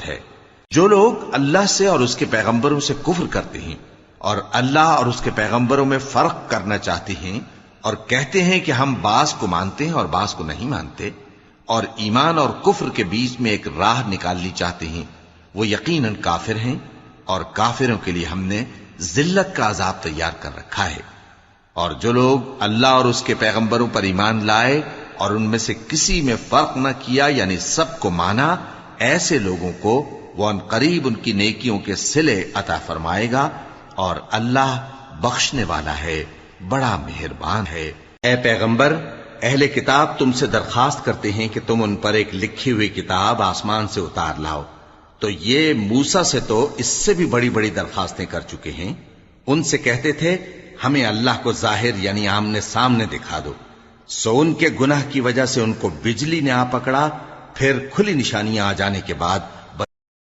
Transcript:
ہے۔ جو لوگ اللہ سے اور اس کے پیغمبروں سے کفر کرتے ہیں اور اللہ اور اس کے پیغمبروں میں فرق کرنا چاہتے ہیں اور کہتے ہیں کہ ہم بعض کو مانتے ہیں اور بعض کو نہیں مانتے، اور ایمان اور کفر کے بیچ میں ایک راہ نکالنی چاہتے ہیں، وہ یقیناً کافر ہیں، اور کافروں کے لیے ہم نے ذلت کا عذاب تیار کر رکھا ہے۔ اور جو لوگ اللہ اور اس کے پیغمبروں پر ایمان لائے اور ان میں سے کسی میں فرق نہ کیا، یعنی سب کو مانا، ایسے لوگوں کو وہ ان قریب ان کی نیکیوں کے صلے عطا فرمائے گا، اور اللہ بخشنے والا ہے، بڑا مہربان ہے۔ اے پیغمبر، اہل کتاب تم سے درخواست کرتے ہیں کہ تم ان پر ایک لکھی ہوئی کتاب آسمان سے اتار لاؤ، تو یہ موسیٰ سے تو اس سے بھی بڑی بڑی درخواستیں کر چکے ہیں۔ ان سے کہتے تھے ہمیں اللہ کو ظاہر یعنی آمنے سامنے دکھا دو، سو ان کے گناہ کی وجہ سے ان کو بجلی نے آ پکڑا، پھر کھلی نشانیاں آ جانے کے بعد